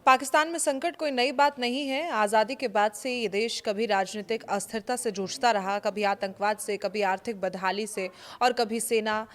पाकिस्तान में संकट कोई नई बात नहीं है। आज़ादी के बाद से ये देश कभी राजनीतिक अस्थिरता से जूझता रहा, कभी आतंकवाद से, कभी आर्थिक बदहाली से और कभी सेना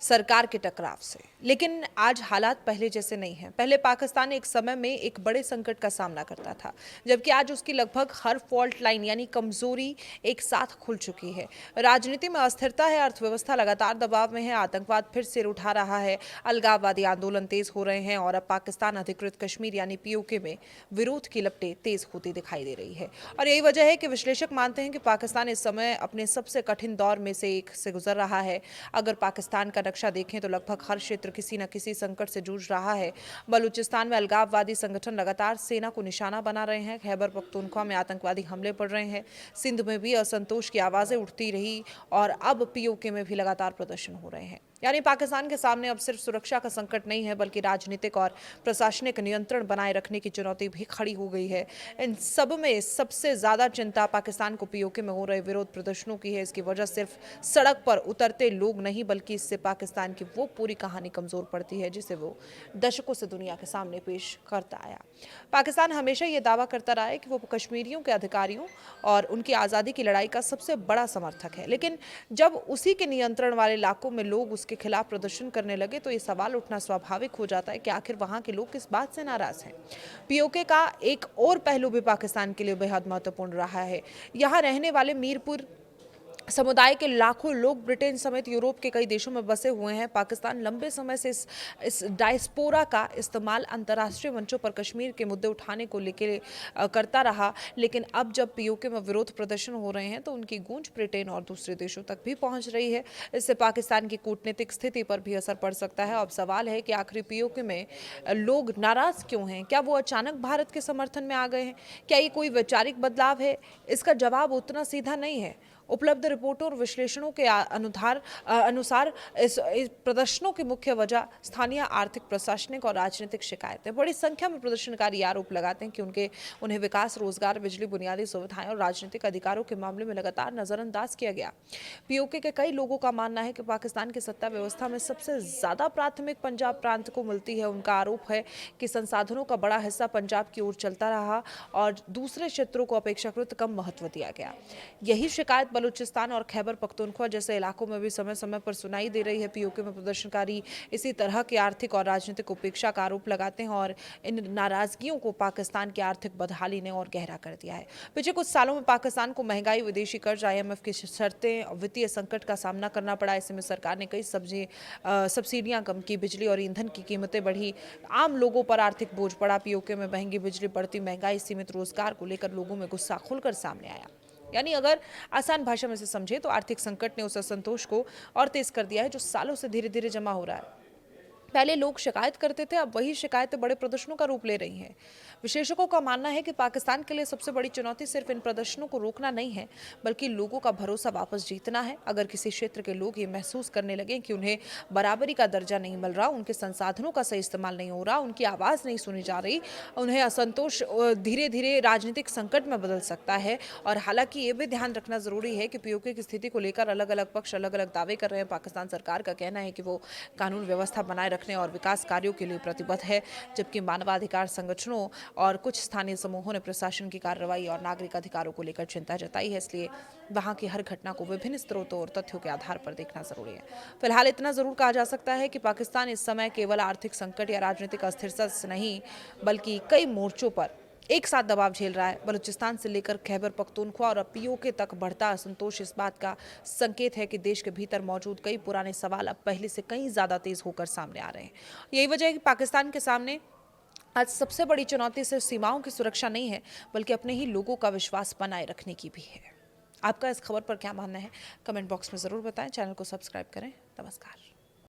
सरकार के टकराव से। लेकिन आज हालात पहले जैसे नहीं हैं। पहले पाकिस्तान एक समय में एक बड़े संकट का सामना करता था, जबकि आज उसकी लगभग हर फॉल्ट लाइन यानी कमजोरी एक साथ खुल चुकी है। राजनीति में अस्थिरता है, अर्थव्यवस्था लगातार दबाव में है, आतंकवाद फिर सिर उठा रहा है, अलगाववादी आंदोलन तेज हो रहे हैं और अब पाकिस्तान अधिकृत कश्मीर यानी पीओके में विरोध की लपटें तेज होती दिखाई दे रही है। और यही वजह है कि विश्लेषक मानते हैं कि पाकिस्तान इस समय अपने सबसे कठिन दौर में से एक से गुजर रहा है। अगर पाकिस्तान का नक्शा देखें तो लगभग हर क्षेत्र किसी न किसी संकट से जूझ रहा है। बलूचिस्तान में अलगाववादी संगठन लगातार सेना को निशाना बना रहे हैं, खैबर पख्तूनख्वा में आतंकवादी हमले पड़ रहे हैं, सिंध में भी असंतोष की आवाजें उठती रही और अब पीओके में भी लगातार प्रदर्शन हो रहे हैं। यानी पाकिस्तान के सामने अब सिर्फ सुरक्षा का संकट नहीं है, बल्कि राजनीतिक और प्रशासनिक नियंत्रण बनाए रखने की चुनौती भी खड़ी हो गई है। इन सब में सबसे ज्यादा चिंता पाकिस्तान को पीओके में हो रहे विरोध प्रदर्शनों की है। इसकी वजह सिर्फ सड़क पर उतरते लोग नहीं, बल्कि इससे पाकिस्तान की वो पूरी कहानी कमजोर पड़ती है जिसे वो दशकों से दुनिया के सामने पेश करता आया। पाकिस्तान हमेशा ये दावा करता रहा है कि वो कश्मीरियों के अधिकारियों और उनकी आज़ादी की लड़ाई का सबसे बड़ा समर्थक है, लेकिन जब उसी के नियंत्रण वाले इलाकों में लोग के खिलाफ प्रदर्शन करने लगे तो ये सवाल उठना स्वाभाविक हो जाता है कि आखिर वहां के लोग किस बात से नाराज हैं। पीओके का एक और पहलू भी पाकिस्तान के लिए बेहद महत्वपूर्ण रहा है। यहां रहने वाले मीरपुर समुदाय के लाखों लोग ब्रिटेन समेत यूरोप के कई देशों में बसे हुए हैं। पाकिस्तान लंबे समय से इस डायस्पोरा का इस्तेमाल अंतर्राष्ट्रीय मंचों पर कश्मीर के मुद्दे उठाने को लेकर करता रहा, लेकिन अब जब पीओके में विरोध प्रदर्शन हो रहे हैं तो उनकी गूंज ब्रिटेन और दूसरे देशों तक भी पहुंच रही है। इससे पाकिस्तान की कूटनीतिक स्थिति पर भी असर पड़ सकता है। अब सवाल है कि आखिर पीओके में लोग नाराज क्यों हैं? क्या वो अचानक भारत के समर्थन में आ गए हैं? क्या ये कोई वैचारिक बदलाव है? इसका जवाब उतना सीधा नहीं है। उपलब्ध रिपोर्टों और विश्लेषणों के अनुसार इस प्रदर्शनों की मुख्य वजह स्थानीय आर्थिक, प्रशासनिक और राजनीतिक शिकायतें। बड़ी संख्या में प्रदर्शनकारी आरोप लगाते हैं कि उन्हें विकास, रोजगार, बिजली, बुनियादी सुविधाएं और राजनीतिक अधिकारों के मामले में लगातार नजरअंदाज किया गया। पीओके के कई लोगों का मानना है कि पाकिस्तान की सत्ता व्यवस्था में सबसे ज्यादा प्राथमिक पंजाब प्रांत को मिलती है। उनका आरोप है कि संसाधनों का बड़ा हिस्सा पंजाब की ओर चलता रहा और दूसरे क्षेत्रों को अपेक्षाकृत कम महत्व दिया गया। यही शिकायत बलूचिस्तान और खैबर पख्तूनख्वा जैसे इलाकों में भी समय समय पर सुनाई दे रही है। पीओके में प्रदर्शनकारी इसी तरह की आर्थिक और राजनीतिक उपेक्षा का आरोप लगाते हैं और इन नाराजगियों को पाकिस्तान की आर्थिक बदहाली ने और गहरा कर दिया है। पिछले कुछ सालों में पाकिस्तान को महंगाई, विदेशी कर्ज, IMF की शर्तें, वित्तीय संकट का सामना करना पड़ा। ऐसे में सरकार ने कई सब्सिडियां कम की, बिजली और ईंधन की कीमतें बढ़ी, आम लोगों पर आर्थिक बोझ पड़ा। पीओके में महंगी बिजली, बढ़ती महंगाई, सीमित रोजगार को लेकर लोगों में गुस्सा खुलकर सामने आया। यानी अगर आसान भाषा में से समझे तो आर्थिक संकट ने उस असंतोष को और तेज कर दिया है जो सालों से धीरे धीरे जमा हो रहा है। पहले लोग शिकायत करते थे, अब वही शिकायतें बड़े प्रदर्शनों का रूप ले रही हैं। विशेषज्ञों का मानना है कि पाकिस्तान के लिए सबसे बड़ी चुनौती सिर्फ इन प्रदर्शनों को रोकना नहीं है, बल्कि लोगों का भरोसा वापस जीतना है। अगर किसी क्षेत्र के लोग ये महसूस करने लगे कि उन्हें बराबरी का दर्जा नहीं मिल रहा, उनके संसाधनों का सही इस्तेमाल नहीं हो रहा, उनकी आवाज़ नहीं सुनी जा रही, उन्हें असंतोष धीरे धीरे राजनीतिक संकट में बदल सकता है। और हालांकि ये भी ध्यान रखना जरूरी है कि पीओके की स्थिति को लेकर अलग अलग पक्ष अलग अलग दावे कर रहे हैं। पाकिस्तान सरकार का कहना है कि वो कानून व्यवस्था बनाए रखने और विकास कार्यों के लिए प्रतिबद्ध है, जबकि मानवाधिकार संगठनों और कुछ स्थानीय समूहों ने प्रशासन की कार्रवाई और नागरिक अधिकारों को लेकर चिंता जताई है। इसलिए वहां की हर घटना को विभिन्न स्रोतों और तथ्यों के आधार पर देखना जरूरी है। फिलहाल इतना जरूर कहा जा सकता है कि पाकिस्तान इस समय केवल आर्थिक संकट या राजनीतिक अस्थिरता से नहीं, बल्कि कई मोर्चों पर एक साथ दबाव झेल रहा है। बलूचिस्तान से लेकर खैबर पख्तूनख्वा और पीओके तक बढ़ता असंतोष इस बात का संकेत है कि देश के भीतर मौजूद कई पुराने सवाल अब पहले से कहीं ज्यादा तेज होकर सामने आ रहे हैं। यही वजह है कि पाकिस्तान के सामने आज सबसे बड़ी चुनौती सिर्फ सीमाओं की सुरक्षा नहीं है, बल्कि अपने ही लोगों का विश्वास बनाए रखने की भी है। आपका इस खबर पर क्या मानना है? कमेंट बॉक्स में जरूर बताएं। चैनल को सब्सक्राइब करें। नमस्कार।